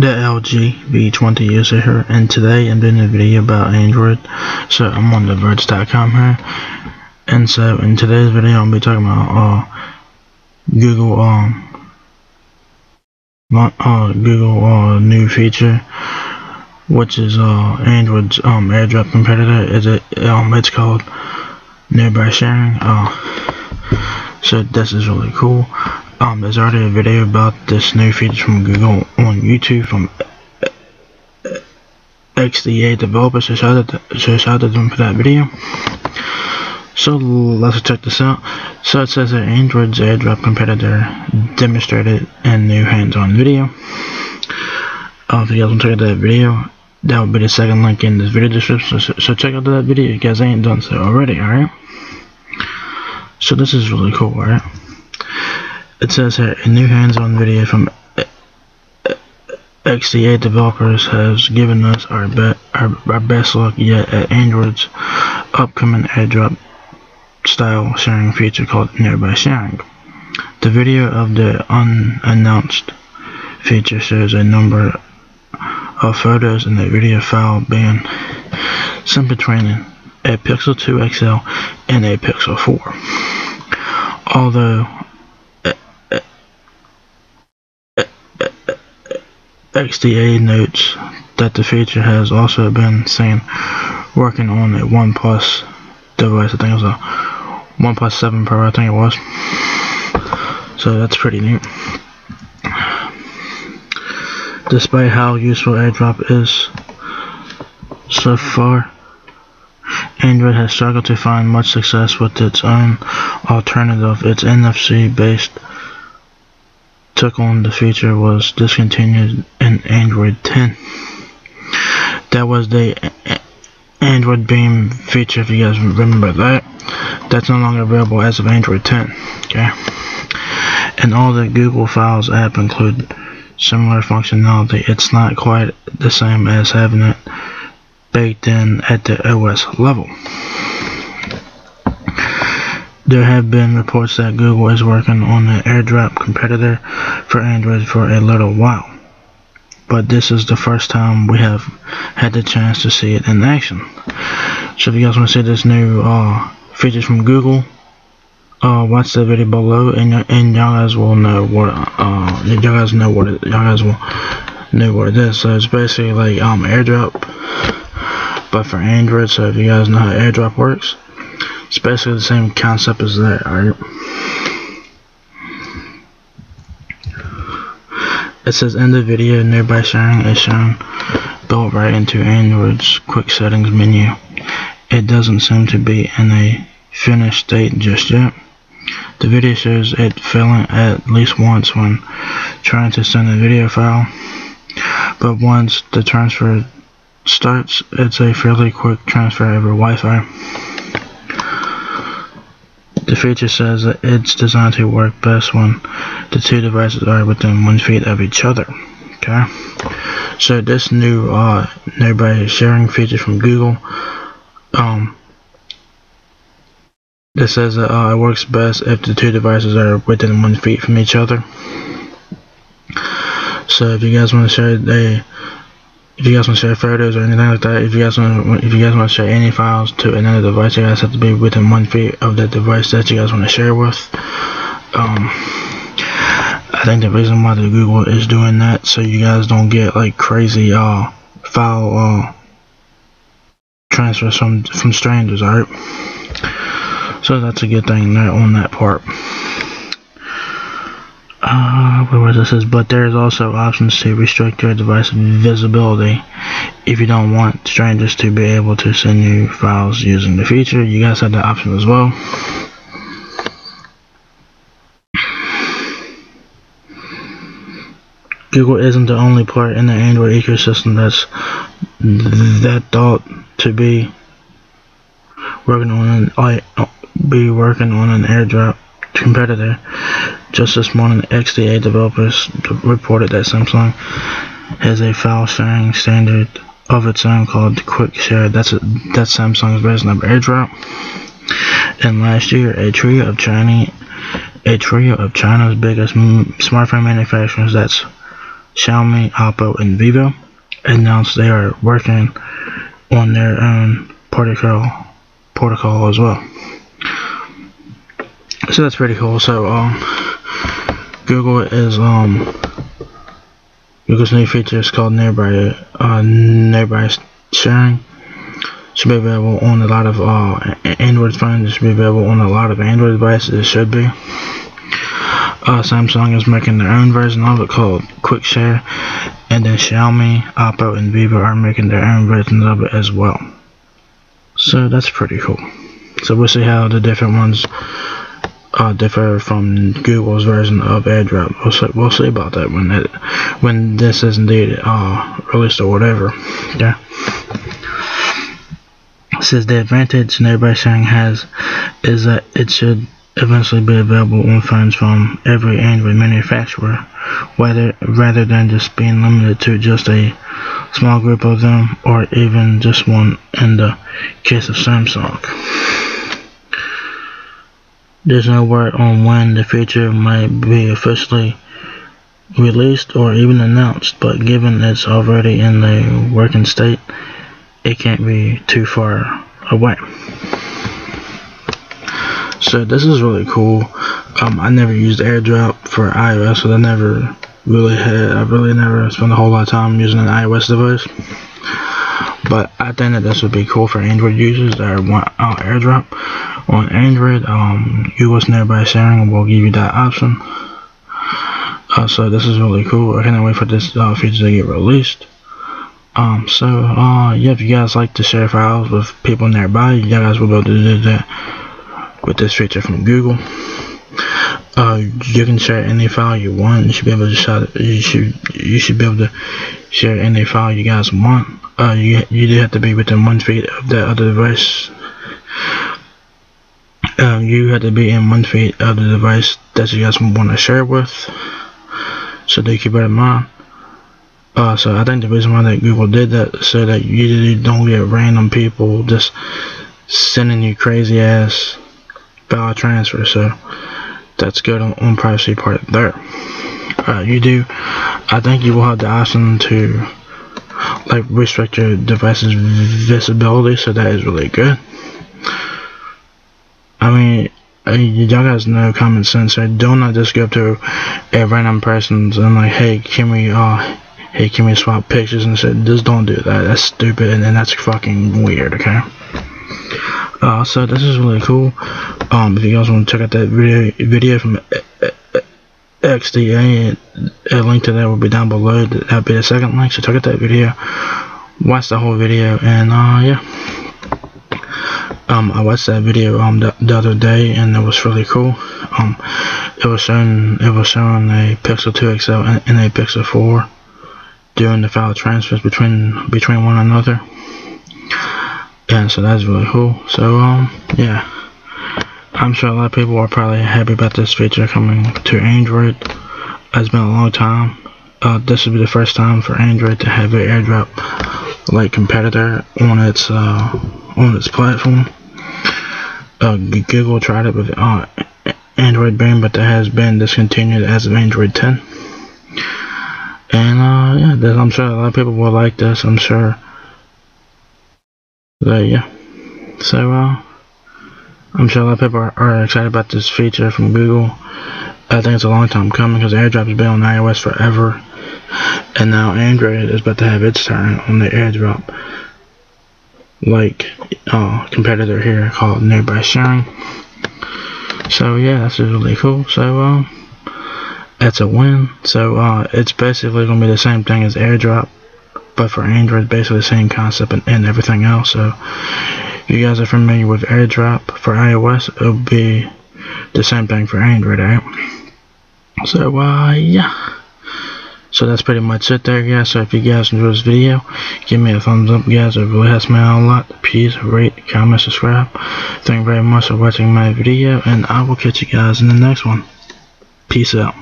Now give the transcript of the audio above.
The LG V20 user here, and today I'm doing a video about Android. So I'm on theverge.com here, and so in today's video I'll be talking about Google new feature, which is Android's AirDrop competitor. It's called nearby sharing. So this is really cool. There's already a video about this new feature from Google on YouTube from XDA developers, so shout out to them for that video. So let's check this out. So it says that Android's AirDrop competitor demonstrated in new hands-on video. If you guys want to check out that video, that will be the second link in this video description. So check out that video if you guys ain't done so already. Alright. So this is really cool. Alright. It says here, a new hands-on video from XDA developers has given us our best look yet at Android's upcoming AirDrop style sharing feature called nearby sharing. The video of the unannounced feature shows a number of photos in the video file being sent between a Pixel 2 XL and a Pixel 4. Although XDA notes that the feature has also been seen working on a OnePlus device. I think it was a OnePlus 7 Pro, I think it was. So that's pretty neat. Despite how useful AirDrop is so far, Android has struggled to find much success with its own alternative. Its NFC-based took on the feature was discontinued in Android 10. That was the Android Beam feature, if you guys remember that. That's no longer available as of Android 10. Okay. And all the Google Files app include similar functionality. It's not quite the same as having it baked in at the OS level. There have been reports that Google is working on an AirDrop competitor for Android for a little while, but this is the first time we have had the chance to see it in action. So if you guys want to see this new features from Google, watch the video below, and y'all guys will know what it is. So it's basically like AirDrop, but for Android. So if you guys know how AirDrop works, it's basically the same concept as that. Alright. It says in the video, nearby sharing is shown built right into Android's quick settings menu. It doesn't seem to be in a finished state just yet. The video shows it failing at least once when trying to send a video file, but once the transfer starts, it's a fairly quick transfer over Wi-Fi. The feature says that it's designed to work best when the two devices are within 1 feet of each other. Okay, so this new nearby sharing feature from Google, that says that it works best if the two devices are within 1 feet from each other. So if you guys want to share photos or anything like that, if you guys want to share any files to another device, you guys have to be within 1 feet of the device that you guys want to share with. I think the reason why the Google is doing that, so you guys don't get like crazy file transfers from strangers. Alright, so that's a good thing there on that part. Where this is, but there's also options to restrict your device visibility if you don't want strangers to be able to send you files using the feature. You guys have that option as well. Google isn't the only player in the Android ecosystem that thought to be working on an AirDrop competitor. Just this morning, XDA developers reported that Samsung has a file sharing standard of its own called Quick Share. That's Samsung's version of AirDrop. And last year, a trio of China's biggest smartphone manufacturers, that's Xiaomi, Oppo, and Vivo announced they are working on their own protocol as well. So that's pretty cool. So Google's new feature is called nearby sharing. Should be available on a lot of Android phones. It should be available on a lot of Android devices. It should be. Samsung is making their own version of it called Quick Share, and then Xiaomi, Oppo, and Vivo are making their own versions of it as well. So that's pretty cool. So we'll see how the different ones differ from Google's version of AirDrop. We'll see about that when this is indeed released or whatever. Yeah. It says the advantage nearby sharing has is that it should eventually be available on phones from every Android manufacturer, rather than just being limited to just a small group of them, or even just one in the case of Samsung. There's no word on when the feature might be officially released or even announced, but given it's already in the working state, it can't be too far away. So this is really cool. I never used AirDrop for iOS, so I really never spent a whole lot of time using an iOS device. But I think that this would be cool for Android users that want AirDrop. On Android, Google's nearby sharing will give you that option. So this is really cool. I can't wait for this feature to get released. Yeah, if you guys like to share files with people nearby, you guys will be able to do that with this feature from Google. You can share any file you want. You should be able to share any file you guys want. You do have to be within 1 feet of that other device. You have to be in 1 feet of the device that you guys want to share with. So do keep that in mind. So I think the reason why that Google did that is so that you don't get random people just sending you crazy ass file transfer. So that's good on privacy part there. I think you will have the option to like restrict your device's visibility, so that is really good. I mean, y'all guys know common sense. So do not just go up to a random person and like, hey, can we swap pictures and shit. Just don't do that. That's stupid and that's fucking weird. Okay. So this is really cool. If you guys want to check out that video from XDA, a link to that will be down below. That'll be the second link. So check out that video. Watch the whole video, and yeah. I watched that video the other day, and it was really cool. It was showing a Pixel 2 XL and a Pixel 4 doing the file transfers between one another, and so that's really cool. So yeah, I'm sure a lot of people are probably happy about this feature coming to Android. It's been a long time. This will be the first time for Android to have an AirDrop like competitor on its platform. Google tried it with Android Beam, but that has been discontinued as of Android 10. And yeah, I'm sure a lot of people will like this. I'm sure. Yeah. So I'm sure a lot of people are excited about this feature from Google. I think it's a long time coming because AirDrop has been on iOS forever, and now Android is about to have its turn on the AirDrop like competitor here called nearby sharing. So yeah, that's really cool. So that's a win. So it's basically gonna be the same thing as AirDrop, but for Android, basically the same concept and everything else. So if you guys are familiar with AirDrop for iOS, it'll be the same thing for Android, right? So yeah. So that's pretty much it there, guys. So if you guys enjoyed this video, give me a thumbs up, guys. It really helps me out a lot. Please rate, comment, subscribe. Thank you very much for watching my video, and I will catch you guys in the next one. Peace out.